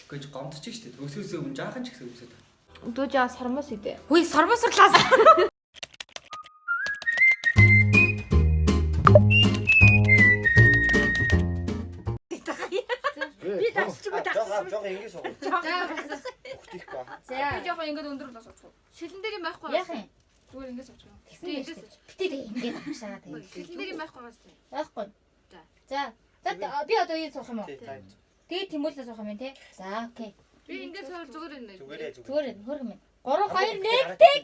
Тэгэж гомдчих штэ. Өсөөсөө өмнө жаахан ч ихсэн өмсөд. Дужаа сармас идэ. Хөөе сармасрлаас. Би тасчихгүй тасчих. Жоо ингэ суух. Хөтөхгүй. Би жоохон ингэж өндөр болоо суучих. Шилэн дээр юм байхгүй Яах юм? зүгээр ингэж суучих. Тэгсэн юм шүү. Битээ ингэж агшаад байна. Шилэн дээр юм байхгүй байгаа шүү. Яахгүй. За. За би одоо ийм суух юм уу? Тий, таа. Тэгээ тэмүүлээ суух юм тий. За окей. Би ингэж суул зүгээр энэ. Зүгээрээ. Зүгээр хөргөм юм. 3 2 1 тэг.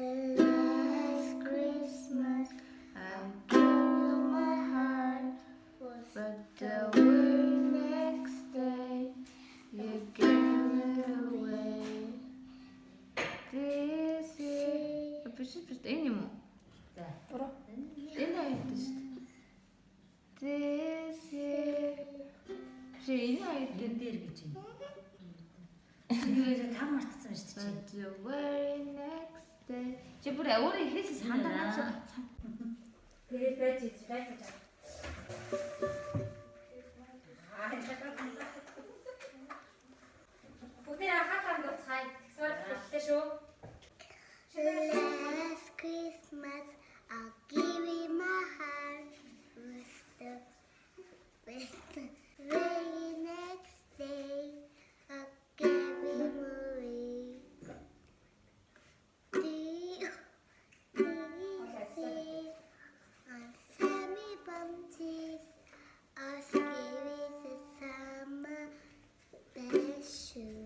Last Christmas, I gave you my heart, but the very next day, you gave it away. This is Биш энэ юм уу? За. Буруу. Энэ аяатай шүү дээ. this is Энэ аяатай дээр гэж юм. Юу тав мартсан шүү дээ. but the very next day. Чи бүр өөрөө ихээс санаа. Тэгээд байж байж. Бүгд хахаад гоцгай. Тэгсээр хэллээ шүү. last Christmas, I'll give you my heart, with the very next day, I'll give you away. On Sammy Bunties, I'll give it a summer special.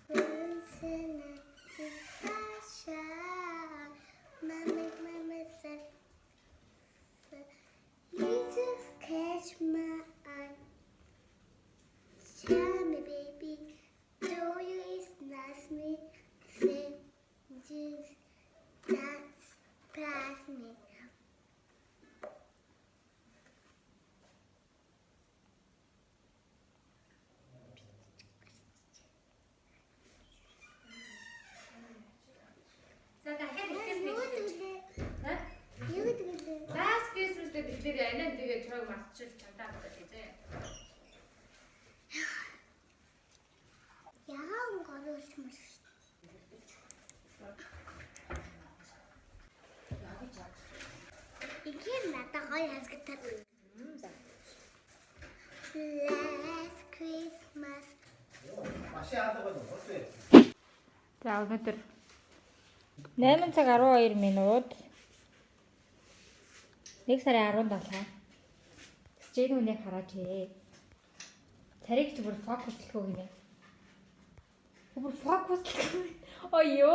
Once a night to fashion, Mama said, you just catch my eye. Tell me, baby, do you nice me? Say, just that's past me. За дахиад ихээс нэг. За. You do it. Last Christmas дээр тэгэхээр анаа тэгээ чойг мартчихл чамдаа болоо тийм. Яахан горуулж мөр. Ихэн надад гоё харагдав. Last Christmas. Маш яадаг байна уу? За өнөөдөр 8 цаг 12 минут 1 сарын 17. Стейн үнийг хараач ээ. Царийг ч бүр фокуслэхгүй гинэ. Бүр фокуслэхгүй. Ойё.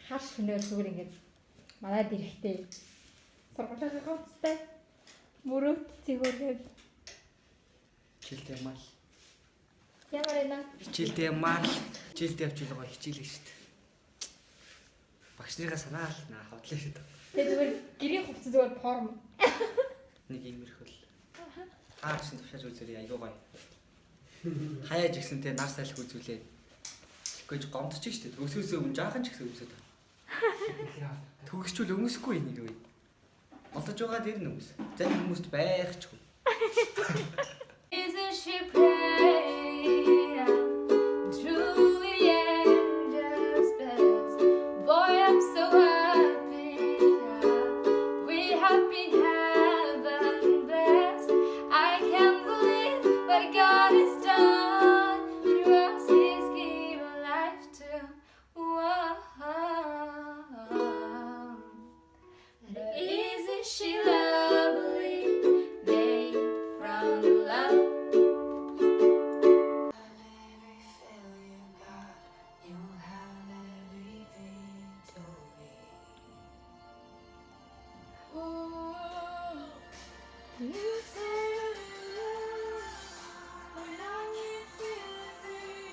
Хаш хөнөө зүгээр ингэж манайд ирэхтэй. Сургуулийн гоцтой. Мөрөт зигүүргээд. Хичээлтэй мал. Ямар ийна? Хичээлтэй мал. Хичээлтэй явчихлаа гоё хичээлээ шүү дээ. Багш нарыгаа санаал наа хотлоо шүү дээ. Тэг зүгээр гэрийн хувцас зүгээр форм. Нэг иймэрхүүл. Хаач нь тушааж үзэрэй аягүй гоё. Хаяаж гисэн те нар сайлх үзүүлээ. Тэгэж гомдчих штэ. Өсөөсөө өмнө жаахан ч ихсэн өмсөд. Төгсчүүл өмсөхгүй энийг үе. Олдож байгаа дэр нь өмс. Зарим хүмүүст байхчгүй. Isn't she pretty? Truly angel's best. Boy, I'm so happy. We have been heaven blessed. I can't believe what God has done. Through us, He's given life to. Whoa. Isn't she lovely? Made from love. You say love, but now you feel free.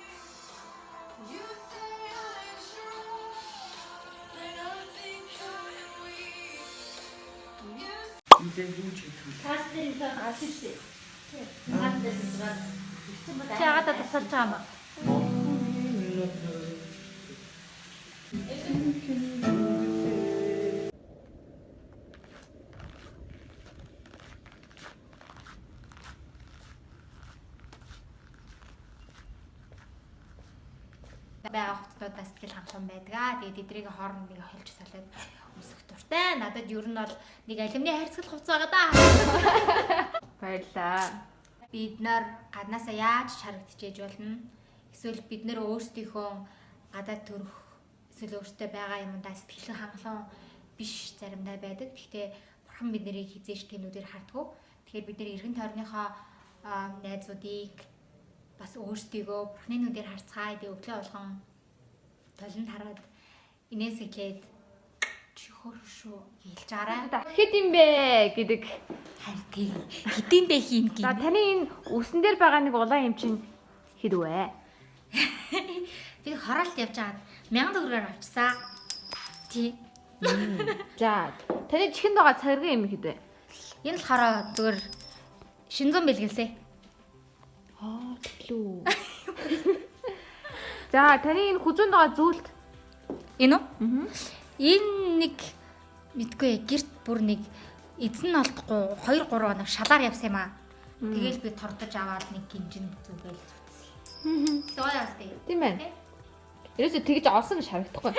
You say I'm strong, but I think I'm weak. You Эндээ юу ч хийх вэ? Тасдын асууж. Тасдын Чи яагаад тасалж байгаа юм? Бага хотнуудаас сэтгэл хангалуун байдаг. Тэгээд эдрийг хооронд нэг холж салаад өсөх дуртай. Надад ер нь бол нэг алимны хайрцагт хувц байгаа да. Баярлаа. Бид нар гаднаасаа яаж харагдчихэж болно? Эсвэл бид нэр өөрсдийнхөө гадаад төрөх эсвэл өөртөө байгаа юмдаа сэтгэл хангалуун биш заримдаа байдаг. Гэхдээ бурхан бид нарыг хизээш тэнүүдээр хардгав. Тэгэхээр бид нэр эргэн тойрныхоо найзуудыг бас өөрсдийгөө бурхны нүдээр харцгаа гэдэг өглөө болгон толинд хараад инээс ихэд чихөр шүү хэлж араа. Хэд юм бэ гэдэг. Харин тийм хэдийн бэ хийн гин. За таны энэ үсэн дээр байгаа нэг улаан юм чинь хэд вэ? Би хороолт явж байгаад 1000 төгрөгөөр авчихсан. Тий. За таны чихэнд байгаа цагирган юм хэд вэ? Энэ болохоор зүгээр шинзэн бэлгэлсэй. Аа тэглүү. За таны энэ хүзүүнд байгаа зүйлт Энэ үү? Энэ нэг мэдгүй гэрт бүр нэг эзэн нь олдохгүй 2 3 хоног шалаар явсан юм аа. Тэгэл би тордож аваад нэг гинжин зүгээл зүтсэн. Зоёос тий. тийм байна. Ерөөсөө тэгж олсон гэж харагдахгүй.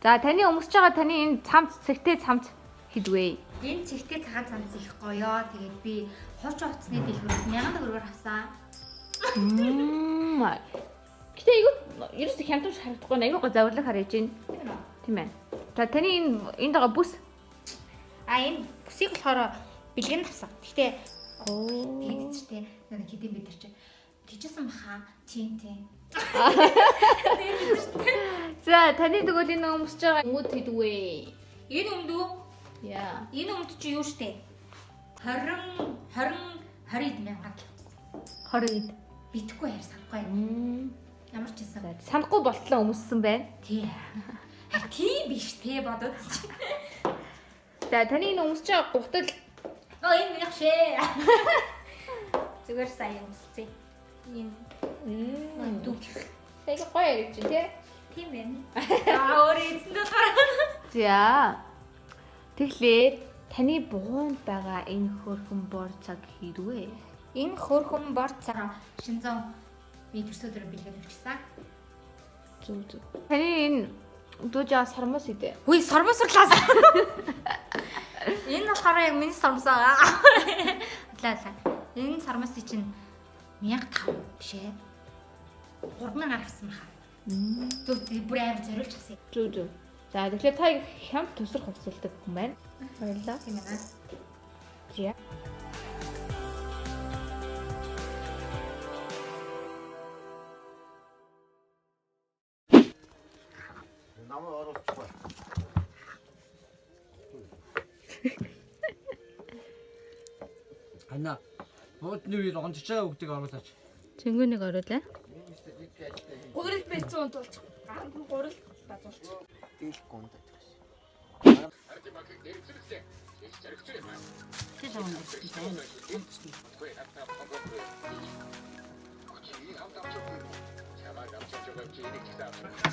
За таны өмсөж байгаа таны энэ цамц цэгтэй цамц хэд вэ? Энэ цэгтэй цагаан цамц их гоёо. Тэгээд би хуучин утасны дэлгүүрээс 1000 төгрөгөөр авсан. Гэтэ ерөөсөө хямдрамж харагдахгүй аюу гоо завирлаг харагдаж байна. Тийм байна. За таны энэ байгаа бүс Энэ бүсийг болохоор бэлгэн авсан. Гэхдээ оо тэгдэж тээ. Нэг хэдийн бид нар чи тийчсэн баха. Тийм. За таны тэгвэл энэ өмсөж байгаа өнгөд хэд вэ? Энэ өмдөө Яа. энэ өмд чи юу штэ? 20 мянга. 20-д. Битгэхгүй хайр санахгүй. Ямар ч юм. Санахгүй болтлоо өмссөн байна. Тий. Тийм биш те бодож чи. За таны энэ өмсөж байгаа гутал Энэ минийх шээ. Зүгээр сайн өмсцээ. Энэ дүүх. яг гоё яриж чинь тий. Тийм ээ. Өөр эзэндээ гараа. За. Тэгэхээр таны бугуунд байгаа энэ хөөрхөн бор цаг хэрвээ? Энэ хөөрхөн бор цаг шинзэн метрсөдөр бэлгээд өгчсэн. Зүг. Таны энэ дүүжаа сармас идэ. Үгүй сормосрлаас. Энэ болохоор яг миний сормсоо. Лаа. Энэ сормос чинь 1500 биш ээ. 3000 авсан баха. Зүг бүр амар зориулж авсан. Зүг. За тэгэхээр та хямд төсөр хувцалдаг хүн байна. Баярлалаа. Тийм ээ. За. Намайг оруулчихгүй. Хана буудны үеэр онцож байгаа хүүхдийг оруулаач. Зөнгөнийг оруулаа. Гурил бэлцэн унтуулж. Гурил базуулж. Дийлэхгүй юм даа.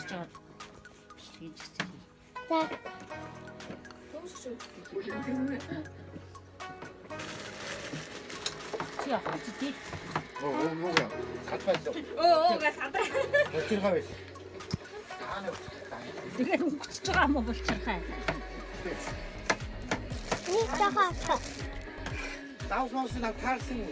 За. 뭐야? 갔다 왔어. 가 사драа. 어떻게 가겠어? Тэгээ хүчж байгаа юм болчиххаа. Нистахаа. 나우스마우스 나 탈승.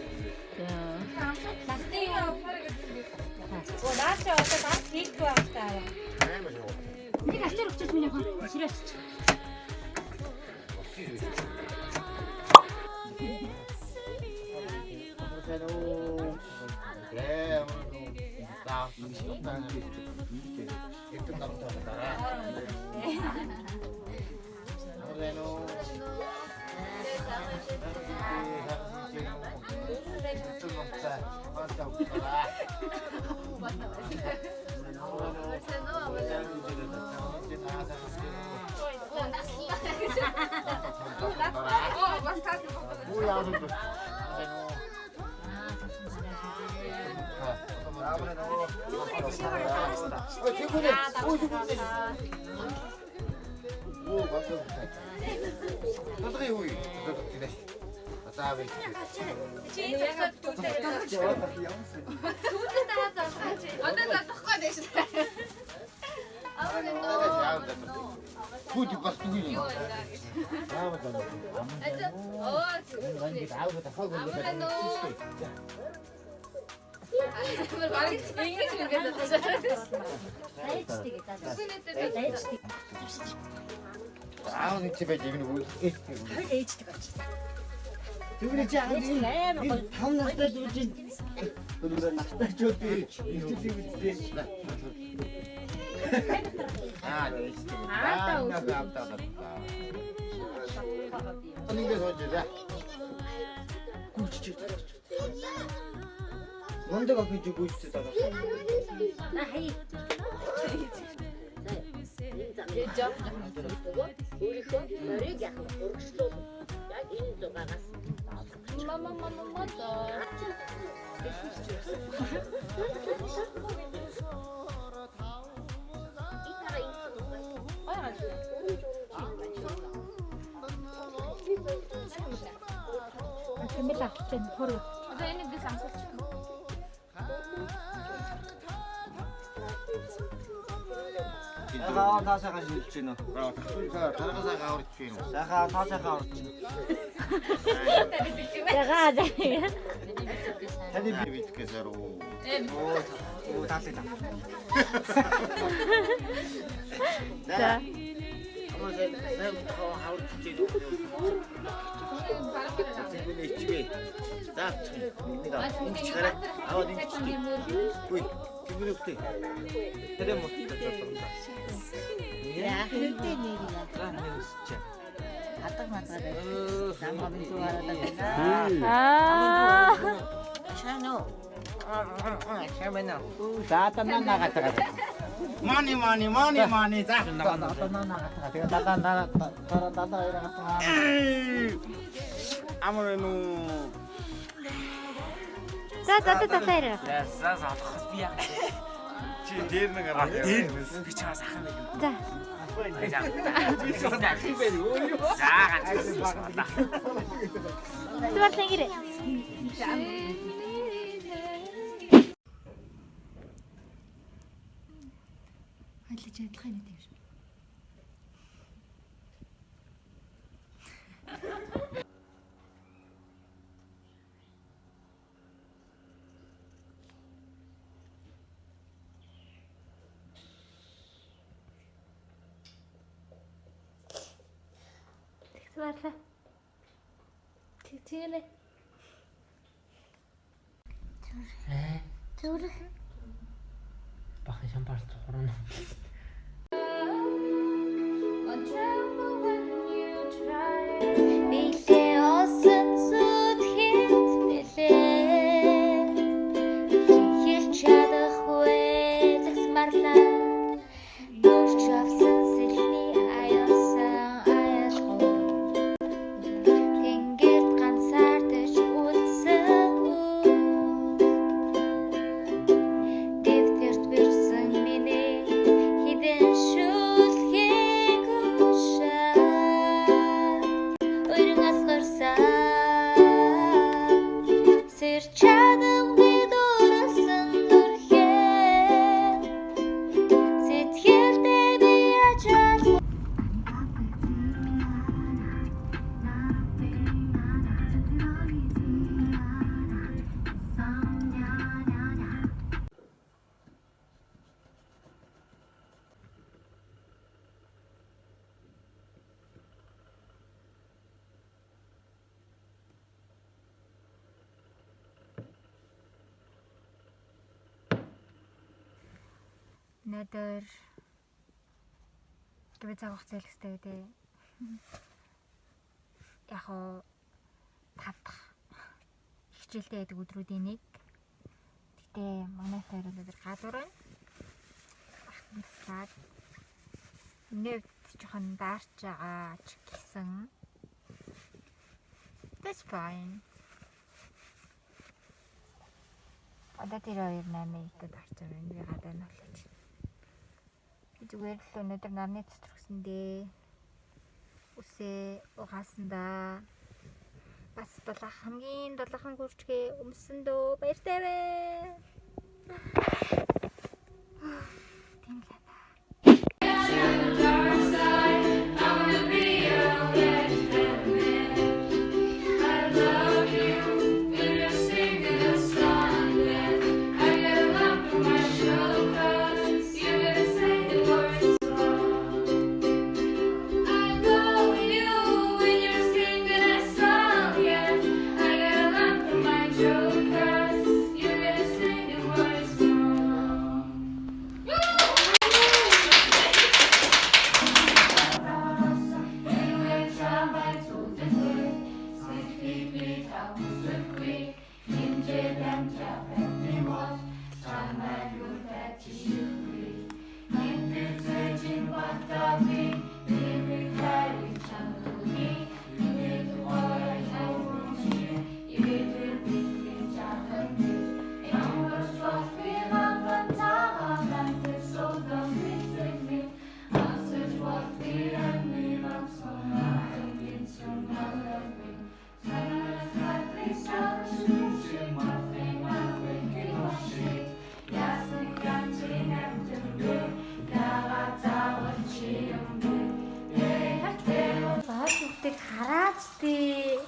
Нэг ачаар өгчөөч миний хон ширээч. 그래, 나 시간이 일등 남자 나라. 그래노. 뭐야, Оо багтаа. Тодорхой юу? Тодорхой. Атаа вэ. Хүүд бас түгэл юм. Аа нэг чи байж ивэн үйл ээжтэй гэж. Тэгвэл чи аа том настай дүүж өнөөдөр настай ч үгүй. Ихтэй үстэй. Аа ээжтэй. Аа. Анийгээ сууж. Гүчч. Мондөг авч гүйцтэй даа. На хай. Өөрийнхөө морийг яг хургчлуул. Яг энэ зугаагаас Мама за. Хэмээл авч чинь хөрөө. Одоо энийг дэс амсалч. Ягаа таасаа шилжиж байна уу? Таргасаа гаврч байна уу? Ягаа таасаа орж байна. Ягаа за. Таны бивэтгэсээр үү? Оо таалаа. За. Амаа нэм хаврч байна уу? Тэгвэл ичгээ. За. Энийг чараа. Аа нэг чи. Үгүй. Тэгвэл үгүй. Тэр юм уу таалаа. Яах вэ нэрийг? За нэг үсч. Хатаг матраад самаа бисуараад байна. Аа. Чано. Шамана. Заатана нагатага. Money. За. Заатана нагатага. Тэгээ дадаа ирагатага. Амарну. За ирээ. За залхах би яа. Чи дээр нэг арга. Би чаас ахын нэг. За. За ганц. Сварлан ирээ. Хайлж ядлах юм тийм шүү. Сварлаа. Тэгтээ. Зүр. Бахи шампарт хорон. Билээ осон зүт хит билээ. Хэлж чадахгүй загсмарлаа. Дурч авсан сэлний аяасан аяалгүй. Тэнгэрт ганцаардаж үлдсэн. Дэвтэрт бирсэн миний хідэн шүлхийг уншаа. Өрн асгарсан сэр чадамгүй дуурсан дүрхээ. Сэтгэлдээ би ачаал. Надад гэвэ цагаах зэлстэй үдээ. Яг оо 5 дахь хичээлдээ байдаг өдрүүдийн нэг. Гэтэ манай хоёр өнөөдөр гадуур байна. Ахмадсаад нэг жоохон даарч байгаа ч гэсэн that's fine. Одоо тэр хоёр намайг ихэд харж байгаа юм. Би гадаа нь болчих. Зүгээр л өнөөдөр нарны цэцэрхсэндээ үсээ угаасандаа бас хамгийн дулаахан гүрчгээ өмссөн дөө баяртай бай. Тийм л байна. Хараад тий.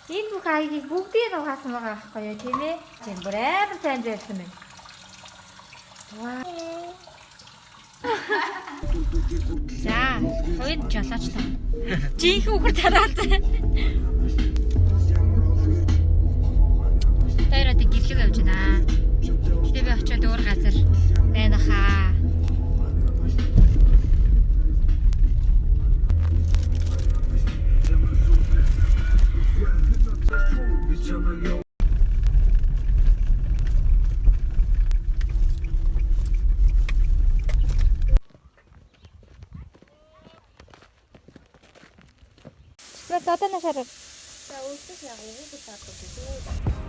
Энэ бүх аягийг бүгдийг угаасан байгаа байхгүй юу тийм ээ? Чинь бүр амар сайн зайлсан байна. Ваа. За, хойд жолооч та. Жинхэнэ үхэр тараад. Тайраад гэлэг явж байна. Гэтэ би очиод өөр газар байна хаа. Одоо нашараа. За үлдэх яг уугүй таахгүй.